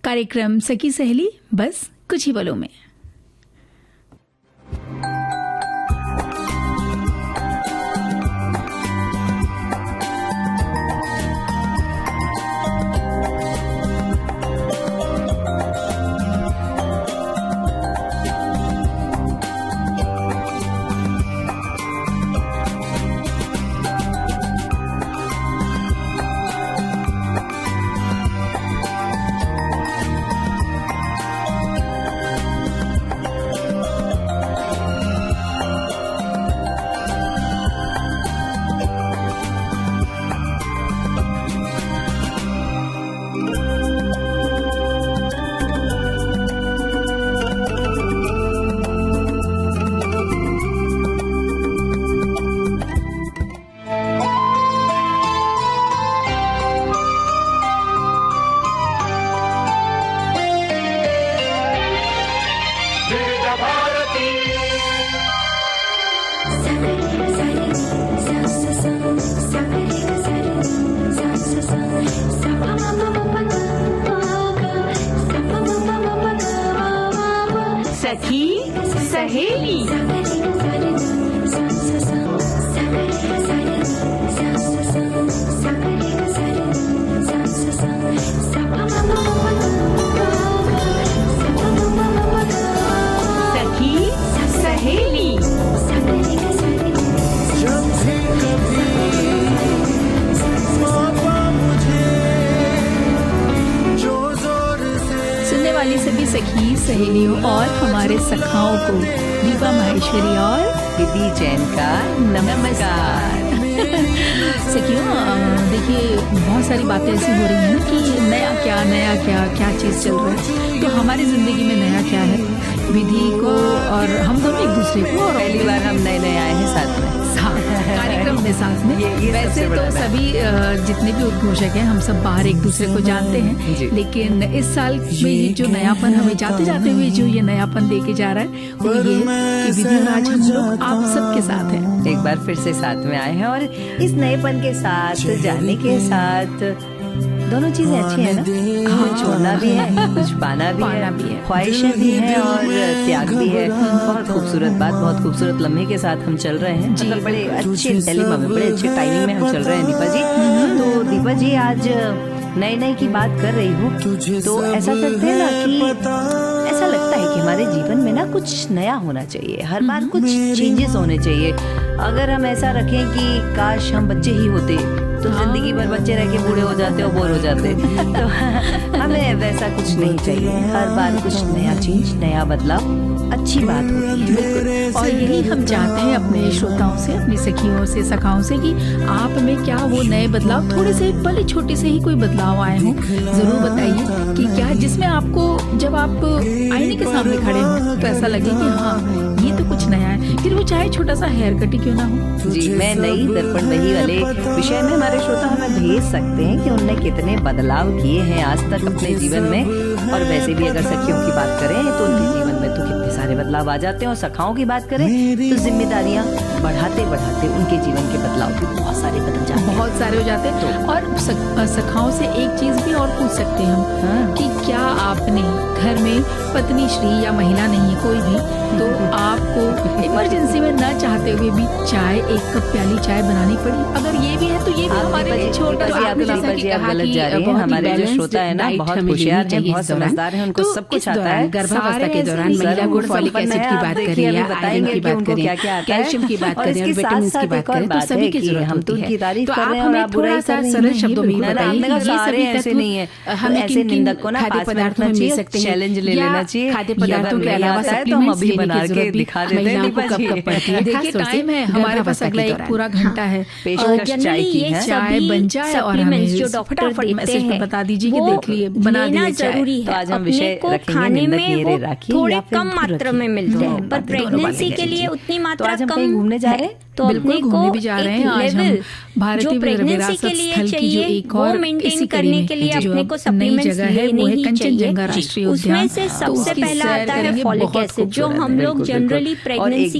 कार्यक्रम सखी सहेली बस कुछ ही पलों में। सखी सहेली। सभी सखी सहेलियों और हमारे सखाओं को दीपा माहेश्वरी और दीदी जैन का नमस्कार। सखियों, देखिए बहुत सारी बातें ऐसी हो रही हैं कि नया क्या चीज़ चल रहा है। तो हमारी ज़िंदगी में नया क्या है, विधि को और हम दोनों एक दूसरे को, और पहली बार हम नए आए हैं साथ में, कार्यक्रम में साथ में। वैसे तो सभी जितने भी उद्घोषक हैं हम सब बाहर एक दूसरे को जानते हैं, लेकिन इस साल में जो नयापन हमें जाते हुए जो ये नयापन लेके जा रहा है वो ये कि विधि और आज हम लोग आप सबके साथ हैं, एक बार फिर से साथ में आए हैं। और इस नएपन के साथ जाने के साथ दोनों चीजें अच्छी है ना, कुछ छोड़ना भी है, कुछ पाना भी है, ख्वाहिशें भी हैं और त्याग भी है। बहुत खूबसूरत बात, बहुत खूबसूरत लम्हे के साथ हम चल रहे हैं, मतलब बड़े अच्छे डिलेमा में, बड़े अच्छे टाइमिंग में हम चल रहे हैं दीपा जी। तो दीपा जी आज नए की बात कर रही हूँ, तो ऐसा करते हैं ना कि ऐसा लगता है कि हमारे जीवन में ना कुछ नया होना चाहिए, हर बार कुछ चेंजेस होने चाहिए। अगर हम ऐसा रखें कि काश हम बच्चे ही होते तो जिंदगी भर बच्चे रह के बूढ़े हो जाते और बोर हो जाते, तो हमें वैसा कुछ नहीं चाहिए। हर बार कुछ नया चीज, नया बदलाव अच्छी बात होती है। बिल्कुल, और यही हम चाहते हैं अपने श्रोताओं से, अपनी सखियों से, सखाओं से कि आप में क्या वो नए बदलाव, थोड़े से भले छोटे से ही कोई बदलाव आए हों, जरूर बताइए कि क्या, जिसमें आपको जब आप आईने के सामने खड़े हों तो ऐसा लगे कि हाँ ये तो कुछ नया है, फिर वो चाहे छोटा सा हेयर कट ही क्यों ना हो। जी, मैं नई दर्पण वही वाले विषय में हमारे श्रोता हमें भेज सकते हैं कि उनने कितने बदलाव किए हैं आज तक अपने जीवन में। और वैसे भी अगर सखियों की बात करें तो उनके जीवन में तो कितने सारे बदलाव आ जाते हैं, और सखाओं की बात करें तो जिम्मेदारियां बढ़ाते बढ़ाते उनके जीवन के बदलाव भी बहुत सारे बदल जाते हैं, बहुत सारे हो जाते हैं। तो और सखाओं से एक चीज भी और पूछ सकते हैं हम कि क्या आपने घर में पत्नी श्री या महिला नहीं है कोई भी, तो आपको इमरजेंसी में न चाहते हुए भी चाय, एक कप प्याली चाय बनानी पड़ी, अगर ये भी है तो ये भी हमारे लिए छोटा। तो आपने जैसा कि कहा कि हमारे जो श्रोता है ना बहुत होशियार है, बहुत समझदार है, उनको सब कुछ आता है। गर्भावस्था के दौरान महिला को फॉलिक एसिड की बात करें या आयरन की बात करें, कैल्शियम की बात करें, विटामिन की बात करें, तो सभी की जरूरत हम तो उनकी तारीफ तो कर रहे आप हैं और हमें आप बुराई थोड़ा सा सरल शब्दों में बताइए कि ये सभी ऐसे नहीं है, हमें ऐसे निंदक को ना खाद्य पदार्थों में मिल सकते हैं, चैलेंज ले लेना चाहिए। खाद्य पदार्थों के अलावा सप्लीमेंट्स लेने की जरूरत भी महिलाओं को कब कब पड़ती है। देखिए टाइम है हमारे पास, अगला एक पूरा घंटा है, चाय बन जाए और हमें फटाफट मैसेज पे बता दीजिए कि देख लिए बना दिए जरूरी है। तो आज हम विषय को खाने में वो थोड़े कम मात्रा में मिलते हैं, पर प्रेगनेंसी के लिए उतनी मात्रा कम घूमने जा रहे हैं, तो अपने को भी जा रहे हैं। आज हम भारतीय प्रेगनेंसी के लिए चाहिए वो मेंटेन करने के लिए अपने को सप्लीमेंट्स लेने ही चाहिए। उसमें से सबसे पहला आता है फॉलिक एसिड, जो हम लोग जनरली प्रेगनेंसी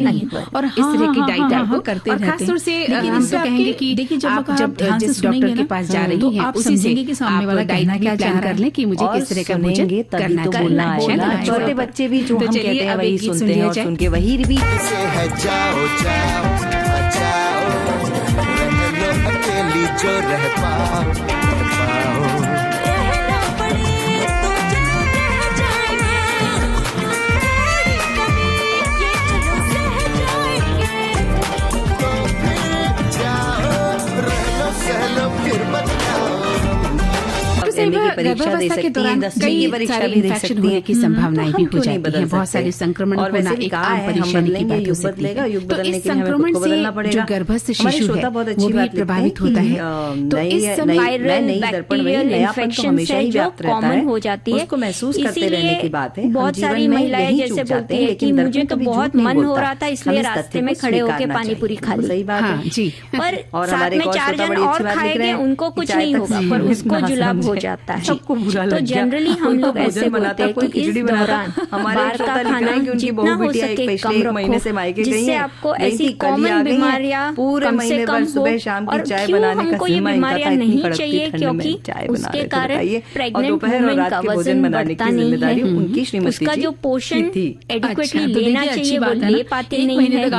नहीं है। और इस तरह की डाइट आपको करते और रहते खासतौर से लेकिन हम इससे तो कहेंगे कि देखिए आप जब जिस डॉक्टर के पास जा रही हैं आप उसी से समझेंगे कि सामने वाला डाइट कहना क्या प्लान कर लें कि मुझे किस तरह का भोजन सुनेंगे तभी करना तो चाहिए। बोलना बोलना आएगा। है। छोटे बच्चे भी जो तो हम चलिए कहते हैं अब वही एक गीत सुनते सुन हैं लिया और जाए। सुन के वही रिपीट। से है जाओ जाओ जाओ, रह लो अकेली जो रह पाओ रह पाओ। तो फिर जाओ, रह लो सह लो फिर मत जाओ। से एमए की परीक्षा दे सकती हैं, 10वीं की परीक्षा भी दे सकती हैं की संभावनाएं भी हो जाती हैं, बहुत सारे संक्रमण और वैसे भी कहा है हम बदलेंगे, युग बदलेगा, युग बदलने के लिए हमें खुद को बदलना पड़ेगा। जो गर्भस्थ शिशु है वो भी प्रभावित होता है। तो इस समय वायरल बैक्टीरियल इन्फेक्शन है जो कॉमन हो जाती है, उसको महसूस करते रहने की बात है। बहुत सारी महिलाएं जैसे बोलती है कि मुझे तो बहुत मन हो रहा था इसलिए रास्ते में खड़े होकर पानी पूरी खा ली। सही बात है जी। पर साथ में 4 जन और खाएंगे उनको कुछ नहीं होगा, पर उसको जुलाब हो जाता है। तो जनरली हम लोग ऐसे बोलते हैं कि इस दौरान बाहर का खाना जितना हो सके कम रखो, जिससे आपको ऐसी कॉमन बीमारियां कम से कम हो। और क्यों हमको ये बीमारियां नहीं चाहिए, क्योंकि उसके कारण प्रेग्नेंट वुमेन का वजन बढ़ता नहीं है, उसका जो पोषण एडिक्वेटली लेना चाहिए वो ले पाते नहीं है।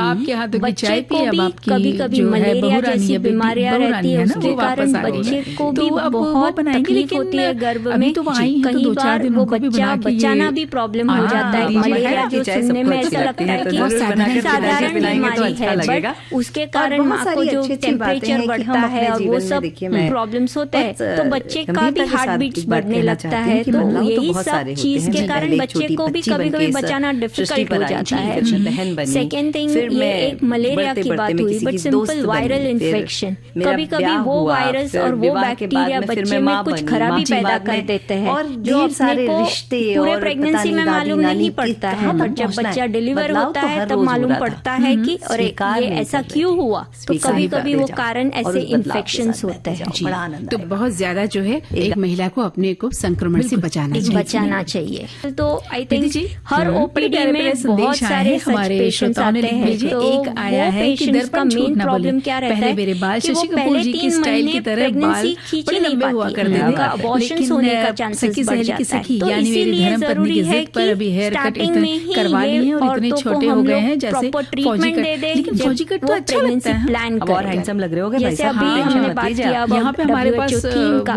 बच्चे को भी कभी कभी मलेरिया जैसी बीमारियां रहती है, उसके कारण बच्चे को भी बहुत तकलीफ होती है गर्भ में। कई बार वो बच्चा बचाना भी प्रॉब्लम हो जाता है। मलेरिया जो सुनने में ऐसा लगता है कि साधारण बीमारी है, बट उसके कारण माँ को जो टेम्परेचर बढ़ता है और वो सब प्रॉब्लम्स होते हैं, तो बच्चे का भी हार्ट बीट्स बढ़ने लगता है। तो यही सब चीज के कारण बच्चे को भी कभी कभी बचाना डिफिकल्ट हो जाता है। सेकेंड थिंग, ये एक मलेरिया की बात हुई, बट सिंपल वायरल इन्फेक्शन, कभी कभी वो वायरस और वो बैक्टीरिया बच्चे में कुछ खराबी पैदा कर देते हैं जो अपने को पूरे प्रेगनेंसी में मालूम नहीं पड़ता है, बट जब बच्चा डिलीवर होता है तब मालूम पड़ता है कि अरे ये ऐसा क्यों हुआ। तो कभी कभी वो कारण ऐसे इन्फेक्शंस होते हैं। तो बहुत ज्यादा जो है एक महिला को अपने को संक्रमण से बचाना चाहिए। तो आई थिंक हर ओपीडी में बहुत सारे हमारे श्रोताओं ने लिख तो एक आया है कि दर्पण मेन प्रॉब्लम क्या रहता है कि वो पहले 3 महीने प्रेगनेंसी खींची नहीं पाती, उनका अबॉर्शंस होने का चांसेस बढ़ जाता है। तो इसीलिए जरूरी है कि स्टार्टिंग में ही ये औरतों को हम लोग प्रॉपर ट्रीटमेंट दे दें, लेकिन फौजी कट तो अच्छा लगता है, प्लान और हैंडसम लग रहे होगे जैसे अभी हमने बात किया यहाँ पे हमारे पास थीम का,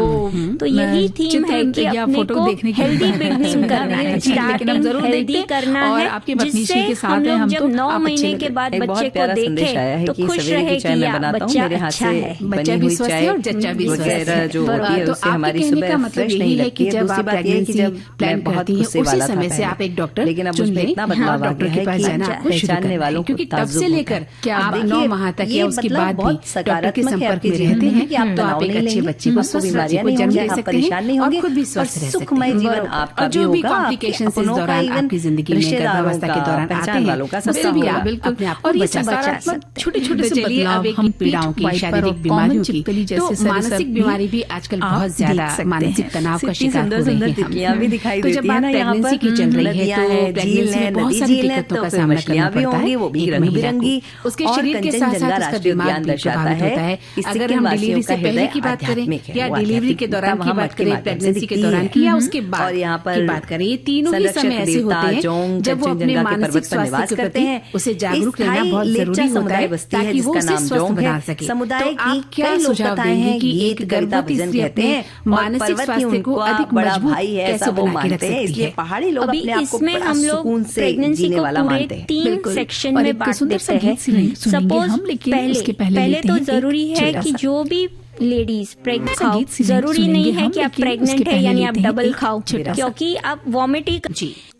तो यही थीम है कि अपने को हेल्दी बिगनिंग करना है, स्टार्टिंग हेल्दी करना है, जिससे हम लोग जब 9 महीने के बाद बच्चे को देखें तो खुश रहे कि बच्चा अच्छा है, बच्चा भी स्वस्थ है और जच्चा भी स्वस्थ है। जो होती है उससे हमारी सुबह फ्रेश नहीं लगती है। जब आप प्रेगनेंसी प्लान करती हैं उसी समय से आप एक डॉक्टर, लेकिन अब उसमें इतना बदलाव आ गया है कि पहचानने वालों क्योंकि तब से लेकर आप 9 माह तक या उसके बाद भी डॉक्टर के संपर्क में रहते हैं, तो आप एक अच्छे बच्चे को स्वस्थ बच्चे को जन्म दे सकते हैं और खुद भी स्वस्थ रह सकते हैं। जीवन आपका जो भी कॉम्प्लिकेशंस इस दौरान आपकी जिंदगी में गर्भावस्था के दौरान आते हैं उससे भी आप अपने आप को बचा सकते हैं। छोटे-छोटे से बदलाव हम पीड़ाओं की, शारीरिक बीमारियों की, तो मानसिक बीमारी भी आजकल बहुत ज्यादा मानसिक तनाव का शिकार हो रही है। तो जब बात प्रेगनेंसी की चल रही है तो प्रेगनेंसी में बहुत सारी दिक्कतों का सामना करना पड़ता है एक महिला को। उसके शरीर के साथ साथ उसका दिमाग भी प्रभावित होता है। अगर हम डिलीवरी से पहले की बात करें या डिलीवरी के दौरान की बात करें, प्रेगनेंसी के दौरान की या उसके बाद की बात करें, ये तीनों ही समय ऐसे होते हैं जब वो अपने मानसिक स्वास्थ्य के प्रति उसे जागरूक रहना बहुत जरूरी होता है ताकि वो उसे स्वस्थ बना सके। तो आप क्या सुझाव देंगे कि एक गर्भवती स्त्री अपने मानसिक स्वास्थ्य को अधिक मजबूत कैसे बना के रख सकती है? पहाड़ी लोग अभी इसमें हम लोग प्रेगनेंसी को पूरे 3 सेक्शन में बांट देते हैं। सपोज पहले तो जरूरी है कि जो भी लेडीज प्रेग्नेंट खाओ, जरूरी नहीं है कि आप प्रेग्नेंट है यानी आप डबल खाओ, क्योंकि आप वॉमिटिंग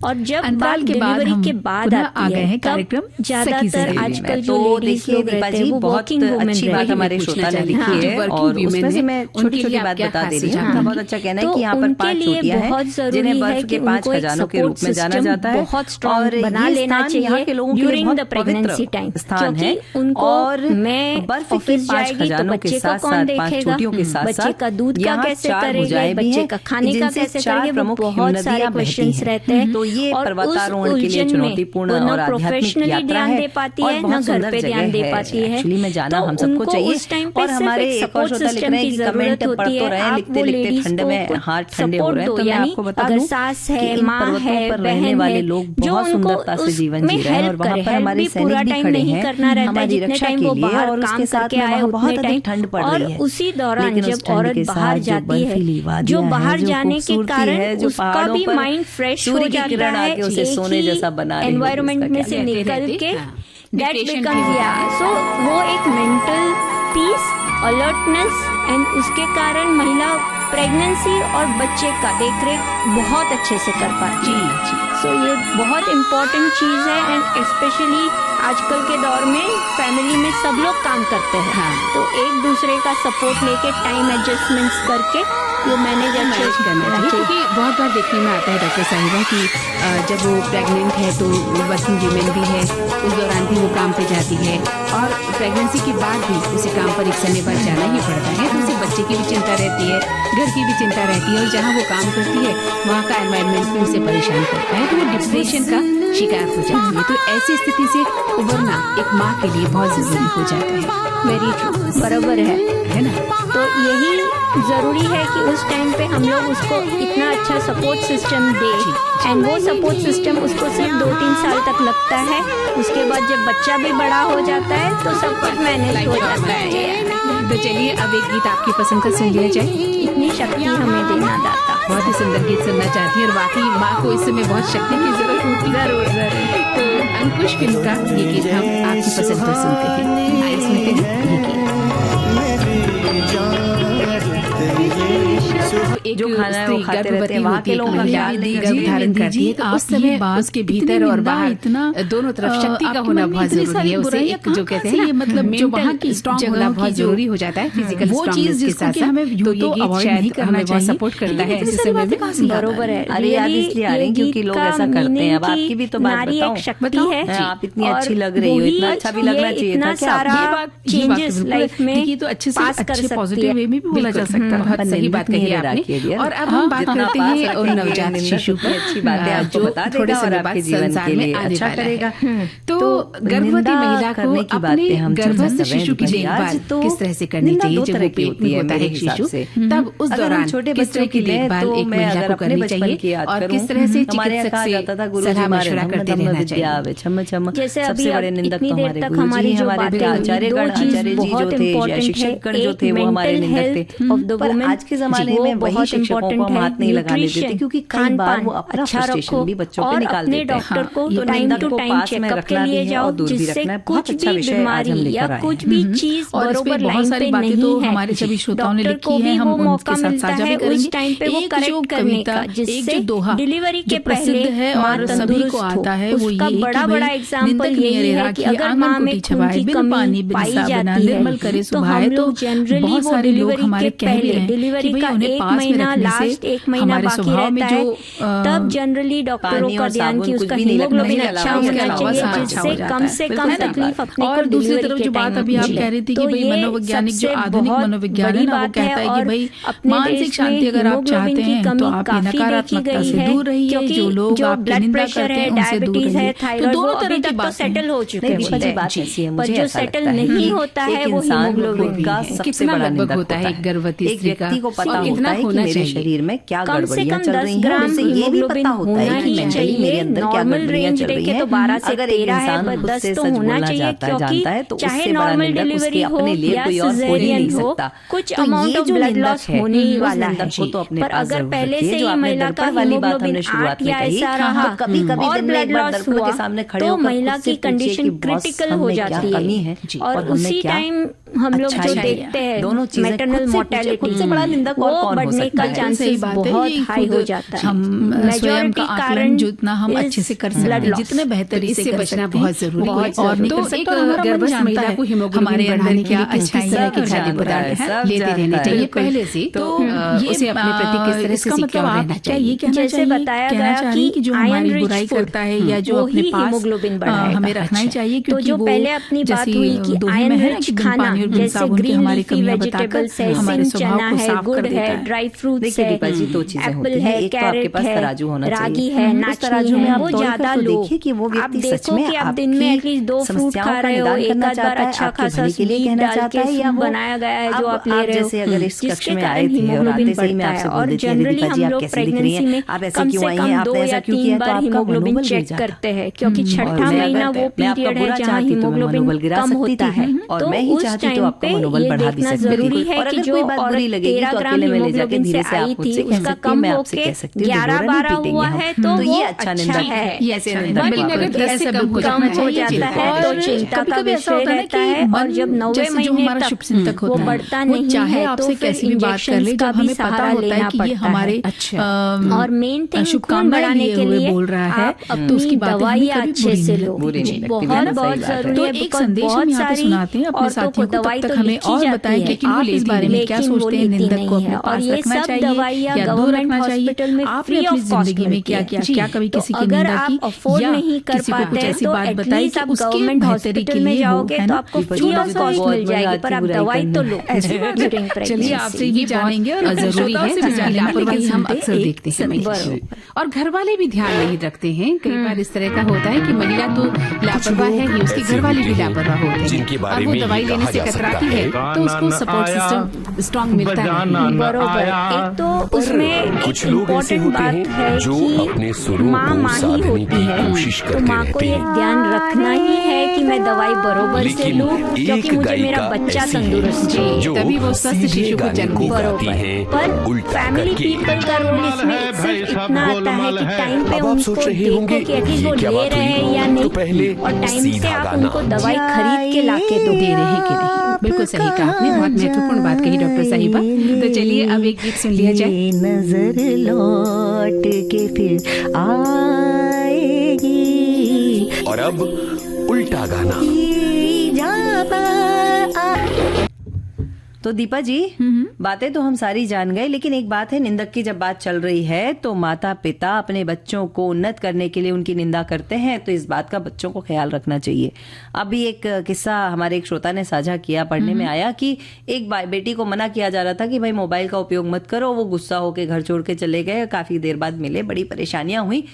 और जब बाल डिलीवरी के बाद आती है तब ज्यादातर आजकल जो लेडीज लोग रहते हैं वो वर्किंग वुमेन अच्छी बात हमारे श्रोता ने लिखी है और उसमें से मैं छोटी-छोटी बात बता दे रही हूँ। बहुत अच्छा कहना है कि यहाँ पर 5 चोटियां हैं जिन्हें बर्फ के 5 खजानों के रूप में जाना जाता है, बहुत स्ट्रॉन्ग बना लेना चाहिए ड्यूरिंग द प्रेगनेंसी टाइम, क्योंकि उनको मैं बर्फ के 5 खजानों के साथ साथ 5 चोटियों के साथ बच्चे का दूध का कैसे करेंगे, बच्चे का खाने का कैसे करेंगे, वो बहुत सारे क्वेश्चंस रहते हैं। तो ये पर्वतारोहण के लिए चुनौतीपूर्ण और आध्यात्मिक यात्रा है और बहुत सुंदर जगह है। एक्चुअली में जाना हम सबको चाहिए और हमारे एक और श्रोता लिख रहे हैं कि कमेंट पढ़ तो रहे हैं, लिखते लिखते ठंड में हाथ ठंडे हो रहे हैं। तो मैं आपको बता दूं कि इन पर्वतों पर रहने वाले लोग बहुत सुंदरता से जीवन जी रहे हैं और वहाँ पर हमारे सैनिक भी खड़े हैं हमारी रक्षा के लिए और उसके साथ में वहाँ बहुत अधिक ठंड पड़ रही है। उसी दौरान जब औरत बाहर जाती है, जो बाहर जाने के कारण उसका भी माइंड फ्रेश हो जाता है, उसे सोने जैसा बना रही है एनवायरनमेंट में से निकल के दैट बिकम्स सो वो एक मेंटल पीस, अलर्टनेस एंड उसके कारण महिला प्रेगनेंसी और बच्चे का देखरेख बहुत अच्छे से कर पाती है। सो ये बहुत इम्पोर्टेंट चीज़ है एंड स्पेशली आजकल के दौर में फैमिली में सब लोग काम करते हैं, तो एक दूसरे का सपोर्ट लेके टाइम एडजस्टमेंट्स करके वो मैनेज करना चाहिए। क्योंकि बहुत बार देखने में आता है डॉक्टर साहिबा कि जब वो प्रेग्नेंट है तो वर्किंग वीमेन भी है, उस दौरान भी वो काम पे जाती है और प्रेगनेंसी के बाद भी उसे काम पर एक समय बाद जाना ही पड़ता है, तो उसे बच्चे की भी चिंता रहती है, घर की भी चिंता रहती है और जहाँ वो काम करती है वहाँ का एनवायरनमेंट भी उसे परेशान करता है, तो वो डिप्रेशन का शिकार हो जाती है। तो ऐसी स्थिति से उबरना एक माँ के लिए बहुत जरूरी हो जाता है। वेरी ट्रू, बराबर है ना। तो यही जरूरी है कि उस टाइम पे हम लोग उसको इतना अच्छा सपोर्ट सिस्टम दे एंड वो सपोर्ट सिस्टम उसको सिर्फ 2-3 साल तक लगता है। उसके बाद जब बच्चा भी बड़ा हो जाता है तो सब कुछ मैनेज हो जाता है। तो चलिए अब एक गीत आपकी पसंद का सुन लिया जाए। इतनी शक्ति हमें देना दाता। बहुत ही सुंदर गीत सुनना चाहती है और वाकई माँ को इस समय बहुत शक्ति की जरूरत होती है। जरूर। तो अंकुश फिल्म का ये गीत हम आपकी पसंद पर सुनते हैं। आइए सुनते हैं ये गीत। जो खाना है वो खाते रहते हैं, वहाँ के लोगों का ख्याल नहीं धारण करती है, तो उस समय उसके भीतर और बाहर दोनों तरफ शक्ति का होना बहुत जरूरी है। उसे एक जो कहते हैं मतलब जो वहाँ की स्ट्रॉन्ग होना बहुत जरूरी हो जाता है फिजिकल वो चीज जिसके साथ हमें तो ये गीत शायद हमें बहुत सपोर्ट करता है इस समय में। बरोबर है। अरे याद इसलिए आ रही क्योंकि लोग ऐसा करते हैं। अब आपकी भी तो बात बताऊं, शक्ति है, आप इतनी अच्छी लग रही हो, इतना अच्छा भी लगना चाहिए था क्या? ये बात चेंजेस लाइफ में देखिए तो अच्छे से अच्छे पॉजिटिव वे में भी बोला जा सकता है। बहुत सही बात कही आपने। और अब हम बात करते हैं और नवजात शिशु की अच्छी बातें आपको बता थोड़े समय बाद संसार में अच्छा करेगा। तो गर्भवती महिला को अपने गर्भस्थ शिशु की देखभाल किस तरह से करनी चाहिए जब वो पेट में होता है शिशु, तब उस दौरान छोटे किस तरह की देखभाल एक महिला को करनी चाहिए और किस तरह से चिकित्सक से सलाह मशवरा करते रहना चाहिए। जैसे अभी इतनी देर तक हमारी जो बातें दो चीज बहुत इम्पोर्टेंट है, एक mental health of the women आज के जमाने में बहुत इम्पोर्टेंट है, हाथ नहीं लगाने देते क्योंकि कई बार वो अपना फ्रस्ट्रेशन भी बच्चों पे निकाल देते हैं। डॉक्टर को टाइम टू टाइम चेकअप के लिए जाओ जिससे कुछ भी बीमारी या कुछ भी चीज बरोबर लाइन पे नहीं है। हमारे सभी श्रोताओं ने लिखी है, हम उनके साथ साझा भी करेंगे। उस टाइम पे वो करेक्ट करने का, जिससे डिलीवरी के पहले है और सभी को आता है वो ये बड़ा बड़ा एग्जाम्पल यही है कि अगर माँ में खून की कमी पाई जाती है तो हम लोग जनरली वो डिलीवरी के पहले डिलीवरी का 1 महीना लास्ट 1 महीना बाकी रहता है, तब जनरली डॉक्टरों का ध्यान कि उसका हीमोग्लोबिन अच्छा होना चाहिए जिससे कम से कम तकलीफ अपने और दूसरी तरफ जो बात अभी आप कह रही थी कि भाई मनोवैज्ञानिक जो आधुनिक मनोविज्ञान है ना वो कहता है कि भाई मानसिक शांति अगर आप चाहते हैं तो आप नकारात्मकता से दूर रहिए, जो लोग आपकी निंदा करते हैं उनसे दूर रहिए। तो दोनों तरह की बात सेटल हो चुके हैं, पर जो सेटल नहीं होता है वो हीमोग्लोबिन का सबसे बड़ा लगभग होता है एक गर्भवती स्त्री का। को पता होता है कि मेरे शरीर में क्या गड़बड़ियां चल रही हैं, उसे ये भी पता होता है कि मेंटली मेरे अंदर क्या गड़बड़ियां चल रही हैं। 12 से अगर एक इंसान खुद से सच बोलना चाहता है, जानता है, तो उससे बड़ा निंदक उसके अपने लिए कोई और हो ही नहीं सकता। कुछ अमाउंट ऑफ ब्लड लॉस होने ही वाला है, पर अगर पहले से ही महिला का हीमोग्लोबिन 8 या ऐसा रहा और ब्लड लॉस हुआ तो महिला की कंडीशन क्रिटिकल हो जाती है। और उसी टाइम हम लोग जो देखते हैं मैटरनल मोर्टेलिटी से बड़ा निंदक और कौन हो सकता है। चांसेस बहुत हाई हो जाता है। मेजॉरिटी कारण जितना हम अच्छे से कर सकते हैं, जितने बेहतरी से बचना बहुत जरूरी है। और तो एक गर्भस्थ महिला को हीमोग्लोबिन हमारे अंदर क्या अच्छाई है कि खाद्य पदार्थ लेते रहने चाहिए पहले से, तो उसे अपने प्रति किस तरह से सिक्योर रहना चाहिए। जैसे बताया गया कि जो हमारी बुराई करता है या जो अपने पास हीमोग्लोबिन हमें रखना ही चाहिए, तो जो पहले अपनी बात हुई कि आयरन रिच खाना जैसे ग्रीन लीफी वेजिटेबल्स है, सिंग चना है, गुड़ है, ड्राई फ्रूट्स है, एप्पल है, कैरेट है, रागी है, नाचनी है, वो ज्यादा लो। आप देखो कि आप दिन में एटलीस्ट 2 फ्रूट खा रहे हो, एक आध बार अच्छा खासा स्वीट डाल के बनाया गया है जो आप ले रहे हो, जिसके कारण हीमोग्लोबिन बढ़ता है। और जनरली हम लोग प्रेगनेंसी में कम से कम 2 या 3 बार हीमोग्लोबिन चेक करते हैं, क्योंकि छठा महीना वो पीरियड है जहाँ हीमोग्लोबिन कम होता है। तो उस टाइम पे ये देखना जरूरी है कि जो औरत 13 ग्राम हीमोग्लोबिन से आई थी उसका कम होके 11-12 हुआ है तो ये अच्छा है। कम हो जाता है तो चिंता का विषय रहता है, और जब 9वें महीने तक वो बढ़ता नहीं है तो फिर इंजेक्शन का भी सहारा लेना पड़ता है। और मेन थिंग खून बढ़ाने के लिए आप अपनी दवाइयाँ अच्छे से लो, बहुत जरूरी है। एक संदेश हम यहाँ पे सुनाते हैं अपने साथियों को, तब तक हमें और बताएं कि आप इस बारे में क्या सोचते हैं। निंदक को अपने पास रखना चाहिए या दूर रखना चाहिए? आपने अपनी जिंदगी में क्या किया, क्या कभी किसी की निंदा की या किसी को कुछ ऐसी बात बताई कि उसके बेहतरी के लिए जाओगे तो आपको फ्री ऑफ कॉस्ट मिल जाएगी, पर आप दवाई तो लो। चलिए आपसे भी जानेंगे, और जरूरी है लापरवाही हम अक्सर देखते हैं और घर वाले भी ध्यान नहीं रखते हैं। कई बार इस तरह का होता है कि महिला तो लापरवाह है ही, उसके घर वाले भी लापरवाह होते हैं और वो दवाई लेने से कतराती है तो उसको सपोर्ट सिस्टम स्ट्रांग मिलता है। बरोबर। एक तो उसमें कुछ लोग ऐसे होते हैं जो अपने सुरों को साधने की कोशिश करते तो माँ को ये ध्यान रखना ही है कि मैं दवाई बरोबर से लूं, क्योंकि मुझे मेरा बच्चा तंदुरुस्त चाहिए, तभी वो स्वस्थ शिशु को जन्म बरोबर। पर फैमिली पीपल का रोल इसमें सिर्फ इतना आता है कि टाइम पे उनको देखो कि एटलीस्ट वो ले रहे हैं या नहीं, और टाइम से आप उनको दवाई खरीद के लाके दो, दे रहे कि नहीं। बिल्कुल सही कहा आपने, बहुत महत्वपूर्ण बात कही डॉक्टर साहिबा। तो चलिए अब एक गीत सुन लिया जाए। नजर लौट के फिर आएगी, और अब उल्टा गाना। तो दीपा जी, बातें तो हम सारी जान गए, लेकिन एक बात है, निंदक की जब बात चल रही है तो माता पिता अपने बच्चों को उन्नत करने के लिए उनकी निंदा करते हैं, तो इस बात का बच्चों को ख्याल रखना चाहिए। अभी एक किस्सा हमारे एक श्रोता ने साझा किया, पढ़ने में आया कि एक बेटी को मना किया जा रहा था कि भाई मोबाइल का उपयोग मत करो, वो गुस्सा होकर घर छोड़ के चले गए, काफी देर बाद मिले, बड़ी परेशानियां हुई।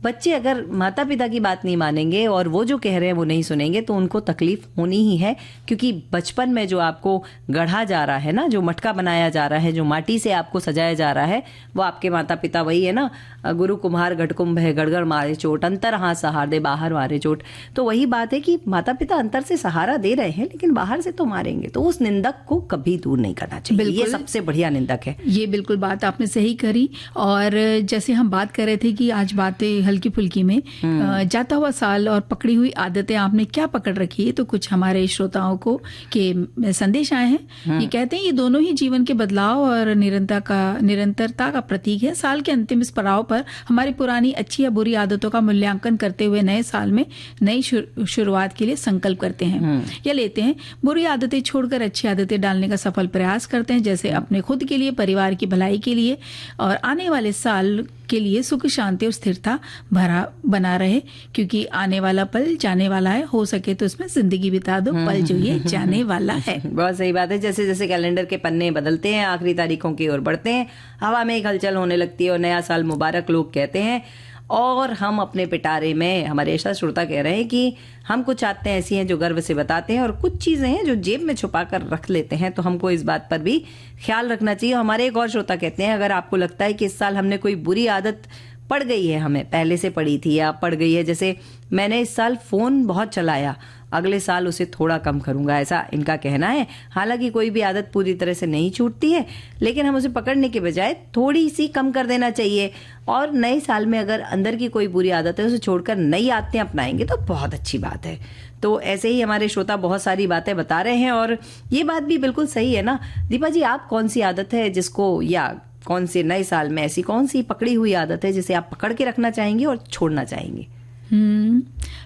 बच्चे अगर माता पिता की बात नहीं मानेंगे और वो जो कह रहे हैं वो नहीं सुनेंगे तो उनको तकलीफ होनी ही है, क्योंकि बचपन में जो आपको गढ़ा जा रहा है ना, जो मटका बनाया जा रहा है, जो माटी से आपको सजाया जा रहा है, वो आपके माता पिता वही है ना, गुरु कुम्हार घटकुंभ है, गड़गड़ मारे चोट, अंतर हाथ सहार दे बाहर मारे चोट। तो वही बात है कि माता पिता अंतर से सहारा दे रहे हैं लेकिन बाहर से तो मारेंगे, तो उस निंदक को कभी दूर नहीं करना चाहिए। ये सबसे बढ़िया निंदक है। ये बिल्कुल बात आपने सही करी। और जैसे हम बात कर रहे थे कि आज बातें हल्की फुल्की में, जाता हुआ साल और पकड़ी हुई आदतें आपने क्या पकड़ रखी है, तो कुछ हमारे श्रोताओं को के संदेश आए हैं। ये कहते हैं ये दोनों ही जीवन के बदलाव और निरंतरता का प्रतीक है। साल के अंतिम इस पड़ाव पर हमारी पुरानी अच्छी या बुरी आदतों का मूल्यांकन करते हुए नए साल में नई शुरुआत के लिए संकल्प करते हैं या लेते हैं। बुरी आदतें छोड़कर अच्छी आदतें डालने का सफल प्रयास करते हैं, जैसे अपने खुद के लिए, परिवार की भलाई के लिए और आने वाले साल के लिए सुख शांति और स्थिरता भरा बना रहे, क्योंकि आने वाला पल जाने वाला है। हो सके तो उसमें जिंदगी बिता दो, पल जो ये जाने वाला है। बहुत सही बात है। जैसे जैसे कैलेंडर के पन्ने बदलते हैं, आखिरी तारीखों की ओर बढ़ते हैं, हवा में एक हलचल होने लगती है और नया साल मुबारक लोग कहते हैं। और हम अपने पिटारे में, हमारे ऐसा श्रोता कह रहे हैं कि हम कुछ आदतें ऐसी हैं जो गर्व से बताते हैं और कुछ चीजें हैं जो जेब में छुपा कर रख लेते हैं, तो हमको इस बात पर भी ख्याल रखना चाहिए। हमारे एक और श्रोता कहते हैं, अगर आपको लगता है कि इस साल हमने कोई बुरी आदत पड़ गई है, हमें पहले से पड़ी थी या पड़ गई है, जैसे मैंने इस साल फोन बहुत चलाया, अगले साल उसे थोड़ा कम करूंगा, ऐसा इनका कहना है। हालांकि कोई भी आदत पूरी तरह से नहीं छूटती है, लेकिन हम उसे पकड़ने के बजाय थोड़ी सी कम कर देना चाहिए। और नए साल में अगर अंदर की कोई बुरी आदत है उसे छोड़कर नई आदतें अपनाएंगे तो बहुत अच्छी बात है। तो ऐसे ही हमारे श्रोता बहुत सारी बातें बता रहे हैं और ये बात भी बिल्कुल सही है ना। दीपा जी, आप कौन सी आदत है जिसको, या कौन से नए साल में ऐसी कौन सी पकड़ी हुई आदत है जिसे आप पकड़ के रखना चाहेंगे और छोड़ना चाहेंगे?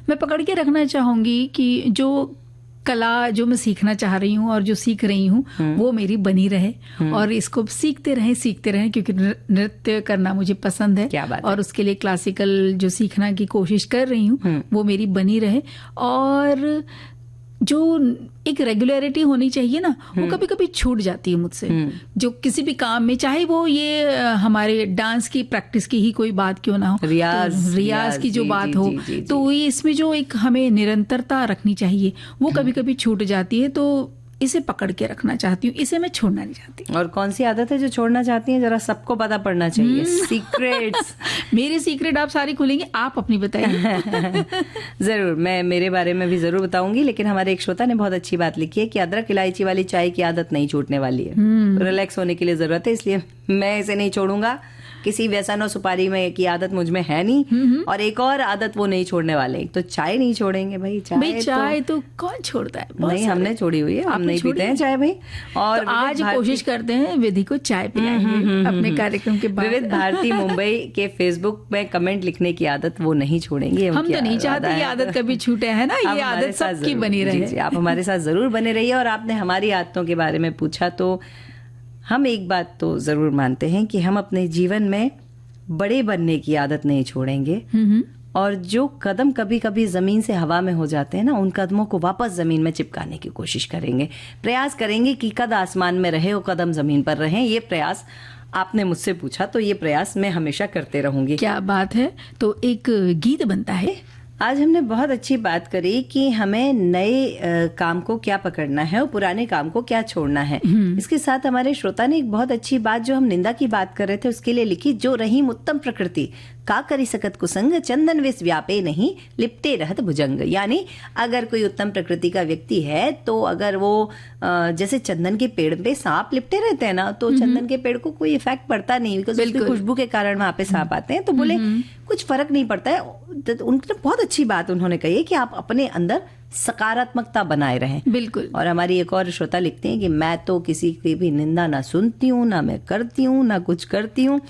मैं पकड़ के रखना चाहूंगी कि जो कला जो मैं सीखना चाह रही हूँ और जो सीख रही हूँ वो मेरी बनी रहे और इसको सीखते रहें, क्योंकि नृत्य करना मुझे पसंद है। क्या बात और है? उसके लिए क्लासिकल जो सीखना की कोशिश कर रही हूँ वो मेरी बनी रहे। और जो एक रेगुलरिटी होनी चाहिए ना, वो कभी कभी छूट जाती है मुझसे, जो किसी भी काम में, चाहे वो ये हमारे डांस की प्रैक्टिस की ही कोई बात क्यों ना हो, रियाज की जो बात हो, तो ये इसमें जो एक हमें निरंतरता रखनी चाहिए वो कभी कभी छूट जाती है। तो इसे पकड़ के रखना चाहती हूँ, इसे मैं छोड़ना नहीं चाहती। और कौन सी आदत है जो छोड़ना चाहती हैं? जरा सबको पता पड़ना चाहिए। सीक्रेट्स। मेरे सीक्रेट आप सारी खुलेंगे, आप अपनी बताइए। जरूर, मैं मेरे बारे में भी जरूर बताऊंगी, लेकिन हमारे एक श्रोता ने बहुत अच्छी बात लिखी है कि अदरक इलायची वाली चाय की आदत नहीं छूटने वाली है। रिलैक्स होने के लिए जरूरत है, इसलिए मैं इसे नहीं छोड़ूंगा। किसी व्यसन और सुपारी में की आदत मुझ में है नहीं, और एक और आदत वो नहीं छोड़ने वाले, तो चाय नहीं छोड़ेंगे भाई। चाय तो कौन छोड़ता है? नहीं, हमने छोड़ी हुई है, हम नहीं पीते हैं चाय भाई। और तो आज कोशिश करते हैं विधि को चाय पिलाएंगे अपने कार्यक्रम के बाद। विविध भारती मुंबई के फेसबुक में कमेंट लिखने की आदत वो नहीं छोड़ेंगे। हम तो नहीं चाहते ये आदत कभी छूटे, है ना, ये आदत सबकी बनी रहे। आप हमारे साथ जरूर बने रहिए। और आपने हमारी आदतों के बारे में पूछा, तो हम एक बात तो जरूर मानते हैं कि हम अपने जीवन में बड़े बनने की आदत नहीं छोड़ेंगे, और जो कदम कभी कभी जमीन से हवा में हो जाते हैं ना, उन कदमों को वापस जमीन में चिपकाने की कोशिश करेंगे। प्रयास करेंगे कि कद आसमान में रहे और कदम जमीन पर रहे। ये प्रयास आपने मुझसे पूछा, तो ये प्रयास मैं हमेशा करते रहूंगी। क्या बात है। तो एक गीत बनता है। आज हमने बहुत अच्छी बात करी कि हमें नए काम को क्या पकड़ना है और पुराने काम को क्या छोड़ना है। इसके साथ हमारे श्रोता ने एक बहुत अच्छी बात, जो हम निंदा की बात कर रहे थे, उसके लिए लिखी, जो रहीम उत्तम प्रकृति का करी सकत कुसंग, चंदन विष व्यापे नहीं लिपटे रहत भुजंग। यानी अगर कोई उत्तम प्रकृति का व्यक्ति है, तो अगर वो जैसे चंदन के पेड़ पे सांप लिपटे रहते हैं ना, तो चंदन के पेड़ को कोई इफेक्ट पड़ता नहीं, बिकॉज उसकी खुशबू के कारण वहां पे सांप आते हैं। तो बोले कुछ फर्क नहीं पड़ता है। उनकी बहुत अच्छी बात उन्होंने कही है कि आप अपने अंदर सकारात्मकता बनाए रहें। बिल्कुल। और हमारी एक और श्रोता लिखते हैं कि मैं तो किसी की भी निंदा ना सुनती हूँ, ना मैं करती हूँ, ना कुछ करती हूँ।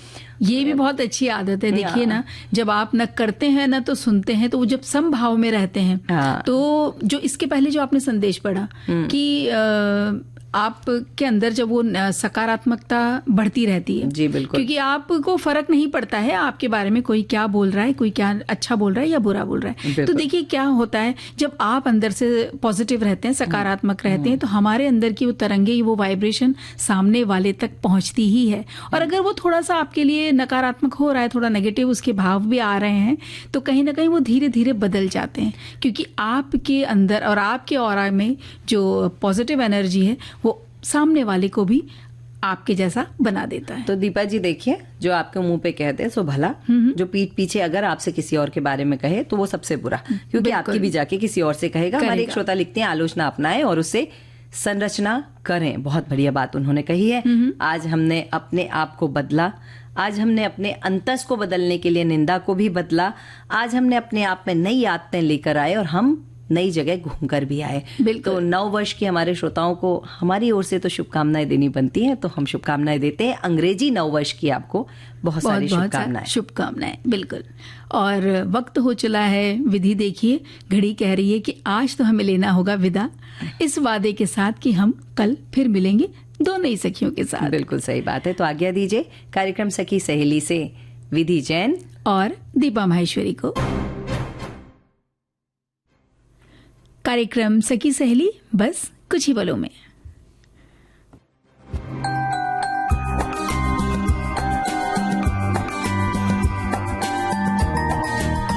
ये भी बहुत अच्छी आदत है। देखिए ना, जब आप न करते हैं ना तो सुनते हैं, तो वो जब समभाव में रहते हैं, तो जो इसके पहले जो आपने संदेश पढ़ा कि आपके अंदर जब वो सकारात्मकता बढ़ती रहती है। जी बिल्कुल। क्योंकि आपको फर्क नहीं पड़ता है आपके बारे में कोई क्या बोल रहा है, कोई क्या अच्छा बोल रहा है या बुरा बोल रहा है। तो देखिए क्या होता है, जब आप अंदर से पॉजिटिव रहते हैं, सकारात्मक रहते हैं, तो हमारे अंदर की वो तरंगे, वो वाइब्रेशन सामने वाले तक पहुंचती ही है। और अगर वो थोड़ा सा आपके लिए नकारात्मक हो रहा है, थोड़ा नेगेटिव उसके भाव भी आ रहे हैं, तो कहीं ना कहीं वो धीरे धीरे बदल जाते हैं। क्योंकि आपके अंदर और आपके ऑरा में जो पॉजिटिव एनर्जी है, वो सामने वाले को भी आपके जैसा बना देता है। तो दीपा जी देखिए, जो आपके मुंह पे कहते हैं सो भला, जो पीठ पीछे अगर आपसे किसी और के बारे में कहे तो वो सबसे बुरा, क्योंकि आपकी भी जाके किसी और से कहेगा। हमारे एक श्रोता लिखते हैं, आलोचना अपनाएं और उससे संरचना करें। बहुत बढ़िया बात उन्होंने कही है। आज हमने अपने आप को बदला, आज हमने अपने अंतस को बदलने के लिए निंदा को भी बदला, आज हमने अपने आप में नई आदतें लेकर आए और हम नई जगह घूमकर भी आए। तो 9 वर्ष की हमारे श्रोताओं को हमारी ओर से तो शुभकामनाएं देनी बनती हैं, तो हम शुभकामनाएं देते हैं। अंग्रेजी 9 वर्ष की आपको बहुत सारी शुभकामनाएं। बिल्कुल। और वक्त हो चला है। विधि देखिए, घड़ी कह रही है कि आज तो हमें लेना होगा विदा, इस वादे के साथ कि हम कल फिर मिलेंगे 2 नई सखियों के साथ। बिल्कुल सही बात है। तो आज्ञा दीजिए कार्यक्रम सखी सहेली से विधि जैन और दीपा माहेश्वरी को। कार्यक्रम सखी सहेली बस कुछ ही पलों में।